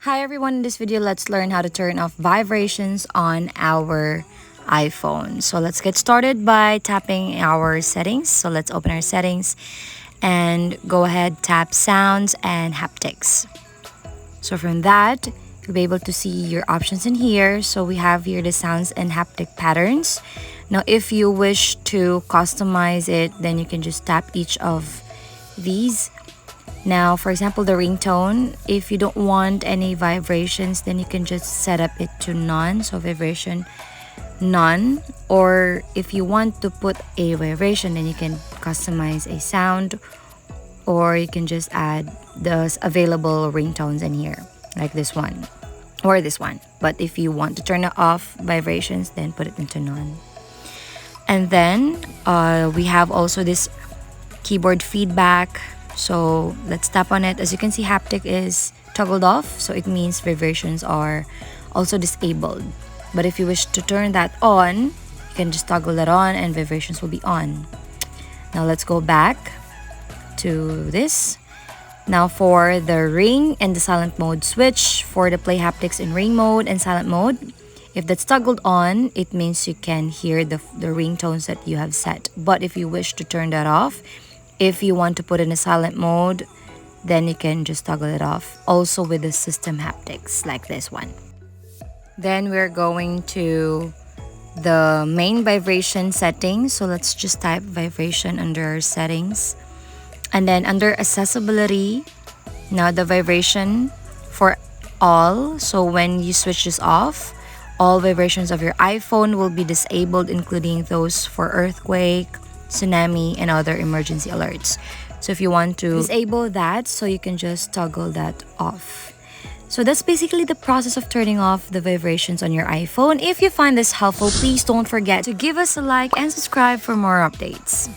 Hi everyone, in this video let's learn how to turn off vibrations on our iPhone. So let's get started by tapping our settings. So let's open our settings and go ahead, tap sounds and haptics. So from that, you'll be able to see your options in here. So we have here the sounds and haptic patterns. Now if you wish to customize it, then you can just tap each of these. Now, for example, the ringtone, if you don't want any vibrations, then you can just set up it to none. So vibration, none. Or if you want to put a vibration, then you can customize a sound, or you can just add the available ringtones in here, like this one or this one. But if you want to turn off vibrations, then put it into none. And then we have also this keyboard feedback. So let's tap on it. As you can see, haptic is toggled off, so it means vibrations are also disabled. But if you wish to turn that on, you can just toggle that on and vibrations will be on. Now let's go back to this. Now for the ring and the silent mode switch, for the play haptics in ring mode and silent mode, if that's toggled on, it means you can hear the ringtones that you have set. But if you wish to turn that off, if you want to put in a silent mode, then you can just toggle it off. Also with the system haptics, like this one. Then we're going to the main vibration settings. So let's just type vibration under settings. And then under accessibility, now the vibration for all. So when you switch this off, all vibrations of your iPhone will be disabled, including those for earthquake, tsunami, and other emergency alerts. So if you want to disable that, so you can just toggle that off. So that's basically the process of turning off the vibrations on your iPhone. If you find this helpful, please don't forget to give us a like and subscribe for more updates.